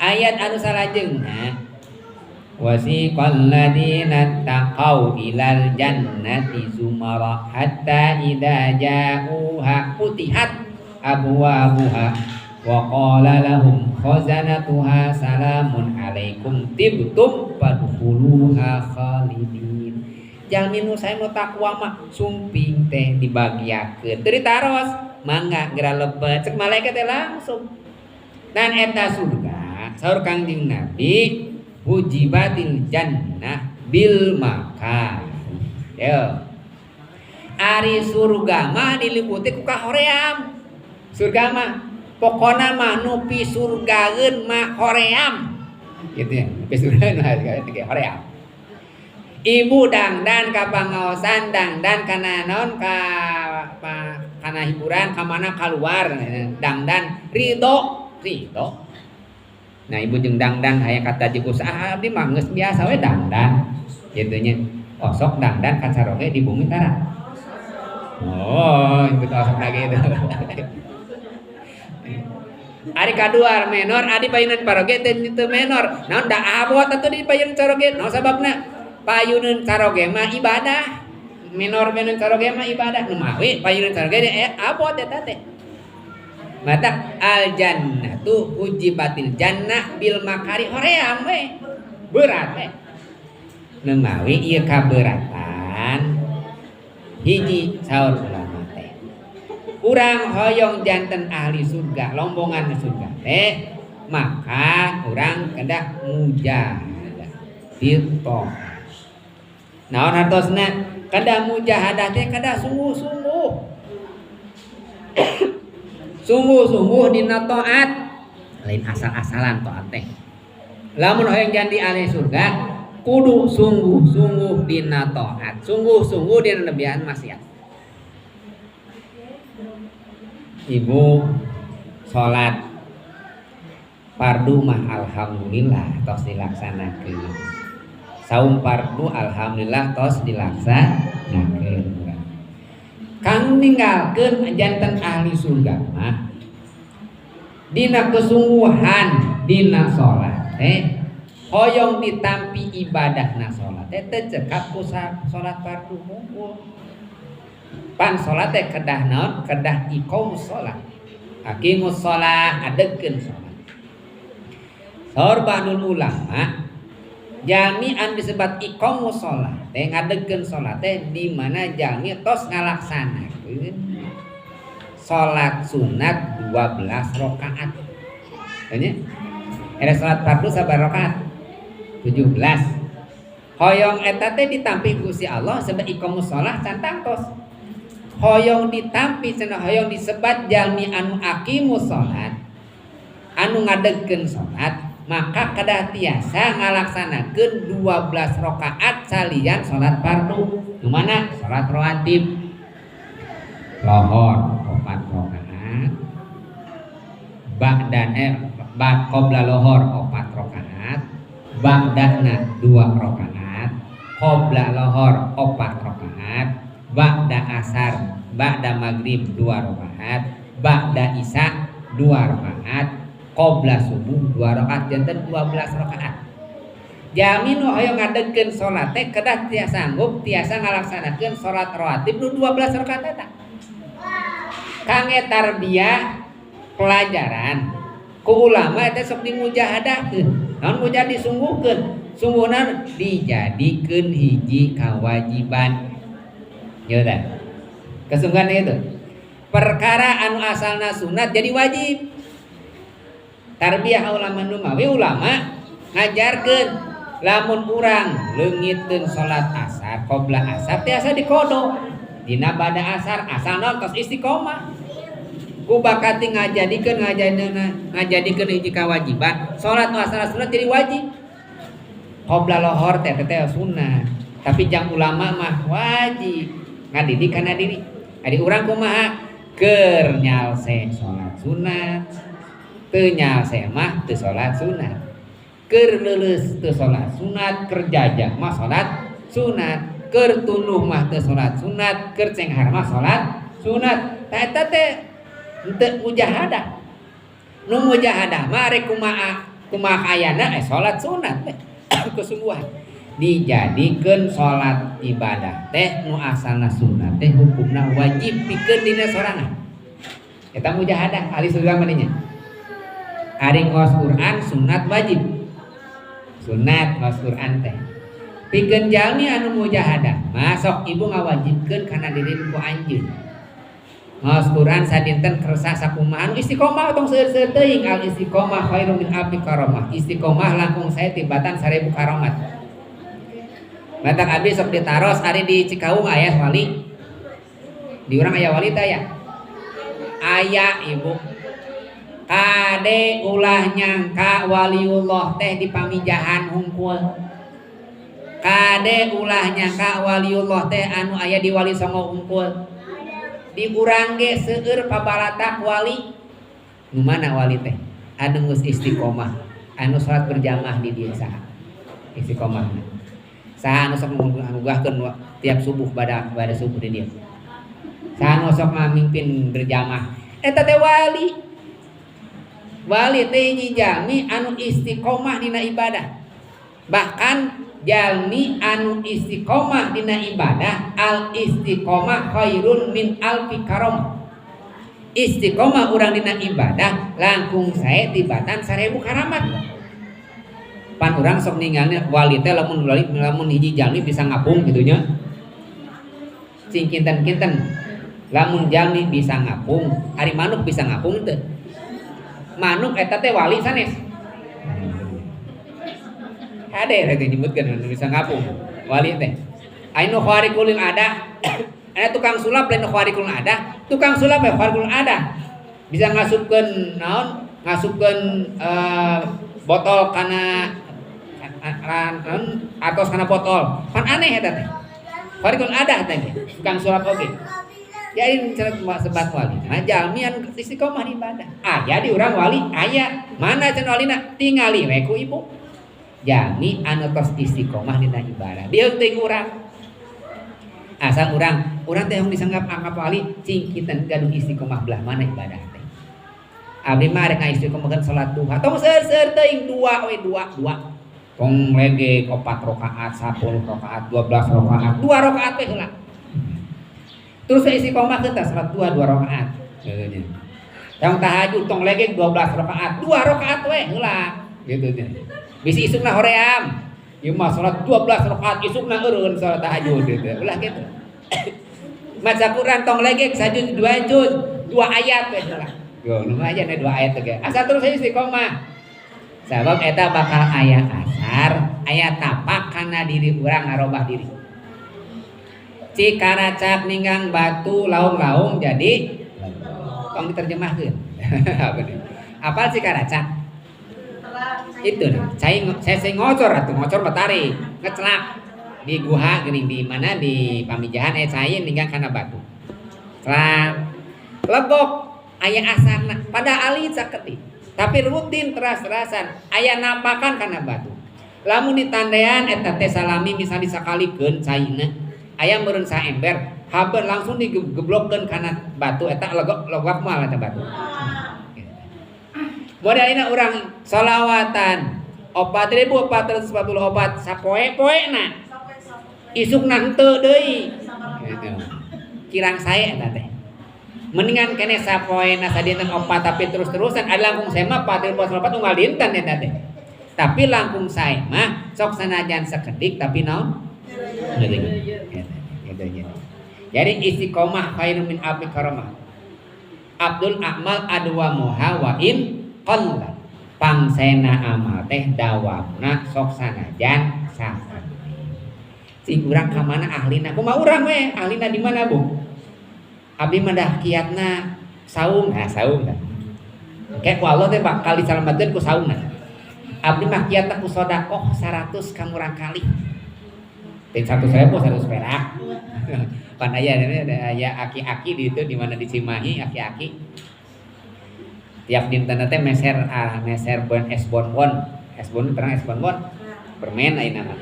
Ayat anu salajengna wasiqal ladzina taqau ilal jannati zumara hatta idza ja'uha futihat abwabuha wa qala lahum khazanatuha salamun alaikum tibtum fadkhuluha khalidin. Jalmi nu sae nu takwa mah sumping teh dibagiakeun teu ditaros mangga geura lebet cek malaikat teh langsung. Dan eta surga saur Kangjeng Nabi hujibatil jannah bil makan. Yo. Ari surga mah diliputi ku kahoream. Surga mah pokona mah nu pi surgaeun mah hoream. Gitu ya. Pi surgaeun mah hoream. Ibu dangdan ka pangaosan dangdan kana naon kana hiburan ka mana kaluar dangdan ridho. Nah ibu jeung dangdan hayang kata jeung usaha abdi mah geus biasa we dangdan kitu nya. Osok dangdan kacaroge di bumi tara. Oh, ibu osok lagi itu. Ari kaduar menor, adi payunan paroge teu menor. Naon da abot atuh di payun caroge? Naon sababna? Payunan caroge mah ibadah. Menor caroge mah ibadah. Nu mawi payunan caroge abot eta teh. Mata al jannatu ujibatil jannah bil makari hoream we. Berat we. Nu mawi ieu kabeuratan hiji saur ulama teh. Urang hoyong janten ahli surga, lombongan surga teh, maka urang kedah mujahadah. Tirto. Naon hartosna? Kedah mujahadah teh kedah sungguh-sungguh. Sungguh-sungguh dina taat. Lain asal-asalan taat teh. Lamun hoyong janti ahli surga, kudu sungguh-sungguh dina taat, sungguh-sungguh dina nebihan maksiat. Ibu salat fardu mah alhamdulillah tos dilaksanakeun. Saum fardu alhamdulillah tos dilaksanakeun. Kang ninggalkeun janten ahli surga mah dina kesungguhan dina salat teh hoyong ditampi ibadahna salat teh teu cekap ku salat fardu hungkul. Pan salat teh kedah naon? Kedah iqamus salat. Aqimus shalah adegkeun salat. Saur ba'dul ulama jalmi anu disebat iqamus shalah teh ngadegkeun salat teh di mana jalmi tos ngalaksanakeun salat sunat 12 rakaat. Tanya? Era salat fardu sabar rakaat? 17. Hoyong eta teh ditampi Gusti Allah sebab iqamus shalah cantang tos. Hoyong ditampi cenah hoyong disebat jalmi anu aqimus salat, anu ngadegkeun salat, maka kedah tiasa ngalaksanakeun 12 rakaat salian salat fardu. Nu mana? Salat rawatib. Lohor 4 rakaat. Qabla lohor 4 rakaat. Ba'dana 2 rakaat. Qabla lohor 4 rakaat. Ba'da asar, ba'da maghrib 2 rakaat, ba'da isya 2 rakaat, qabla subuh 2 rakaat, janten 12 rakaat. Jami nu hoyong ngadegkeun salat teh kedah tiasa sanggup tiasa ngalaksanakeun salat rawatib nu 12 rakaat eta. Kangge tarbiyah pelajaran ku ulama eta sok dimujahadahkeun. Naon mujahad disungguhkeun? Sungguhna dijadikeun hiji kawajiban. Yaudah, kesungguhan itu perkara anu asalna sunat jadi wajib. Tarbiyah ulama numawi ulama ngajarkeun lamun urang leungitkeun salat asar qabla asar tiasa dikodo dina bada asar asalna tos istiqomah. Ku bakati ngajadikeun hiji kawajiban salat asar sunat jadi wajib. Qabla lohor teh sunat, tapi jang ulama mah wajib. Ngadidik kana diri. Adi urang kumaha? Keur nyalse salat sunat. Teu nyalse mah teu salat sunat. Keur leuleus teu salat sunat, keur jajak mah salat sunat. Keur tunduh mah teu salat sunat, keur cenghar mah salat sunat. Tah eta teh henteu mujahadah. Nu mujahadah mah rek kumaha? kumaha ayana salat sunat teh kesungguhan dijadikeun salat ibadah teh nu asalna sunat teh hukumna wajib pikeun dina sorangan eta mujahadah ahli surga mah ari ngos Quran sunat wajib sunat ngos Quran teh pikeun jalmi anu mujahadah masok ibu ngawajibkeun kana diri ku anjeun ngos Quran sadinten kersa sakumaha anu istiqomah tong seueur-seueur teuing al istiqomah khairum min alfi karamah istiqomah langkung sae tibatan 1000 karamat batak abdi sok ditaros ari di Cikaung aya wali di urang aya wali teh aya ibu kade ulah nyangka waliullah teh di pamijahan hungkul kade ulah nyangka waliullah teh anu aya di Wali Songo hungkul di urang ge seueur pabalatak wali nu mana wali teh anu geus istiqomah anu salat berjamaah di dieu saha istiqomah saha anu sok ngunggahkeun tiap subuh pada subuh di dieu saha anu sok mamimpin berjamaah eta teh wali teh jami anu istiqomah dina ibadah bahkan jalmi anu istiqomah dina ibadah al istiqomah khairun min alfi karam istiqomah urang dina ibadah langkung sae tibatan 1000 karamat pan urang sok ningali wali teh lamun hiji jalmi bisa ngapung kitu nya sing kinten-kinten lamun jalmi bisa ngapung ari manuk bisa ngapung teu manuk eta teh wali sanes ade teh nyebutkeun bisa ngapung wali teh ainu khariqul ada ana tukang sulap lain khariqul ada tukang sulap ya khariqul ada bisa ngasupkeun naon ngasupkeun botol kana atos kana botol pan aneh eta teh khariqul ada teh tukang sulap oge jadi sebat wali nah jalmi anu istiqomah di ibadah aya di urang wali aya mana cenah walina tingali we ku ibu jalmi anu tos istiqomah dina ibadah dieu teh urang asal urang teh yang disanggap anggap wali cing kinten gaduh istiqomah belah mana ibadah teh abdi mah rek istiqomahkeun salat duha tong seueur-seueur teuing dua tong lege 4 rakaat 10 rakaat 12 rakaat 2 rakaat we heula terus istiqomahkeun teh salat duha 2 rakaat geunya tong tahajud tong lege 12 rakaat 2 rakaat we heula gitu teh bisi isukna hoream ieu mah salat 12 rakaat isukna eureun salat tahajud gitu ulah gitu maca Quran tong lege sajud 2 juz 2 ayat we heula yo nu aja na 2 ayat teh asal terus istiqomah sabab eta bakal aya asar aya tapak kana diri urang ngarobah diri cikaracak ninggang batu laung-laung jadi tong diterjemahkeun apal cikaracak itu saya ngocor atuh ngocor batari ngecelak di guha geuning di mana di pamijahan cai ninggang kana batu celak lebok aya asarna pada ali sakeuti tapi rutin teras-terasan aya nampakan kana batu lamun ditandean eta teh salami misal disakalikeun caina aya meureun saember haber langsung digeblokkeun kana batu eta logak moal eta batu modalina urang sholawatan 4444 sapoe-poena isukna henteu deui gitu kirang sae eta teh mendingan kene sapoena sadinten 4 tapi terus-terusan ada langkung sae mah 44 unggal dinten eta teh tapi langkung sae mah sok sanajan sakedik tapi naon jadi istiqomah khairun min alfi karamah Abdul Akmal adwa muha wa in qalla pangsena amal teh dawamna sok sanajan sakedik sing urang ka mana ahlina kumaha urang we ahlina di mana Bu abdi mah kiatna saum saum kayak ku Allah teh bakal disalamatkeun ku saumna abdi mah kiatna ku sedekah 100 ka murang kali teh 100.000 100 perak pan aya aki-aki di itu di mana di Cimahi aki-aki tiap dinten teh meser bon es bonbon perang es bonbon permen ayeuna mah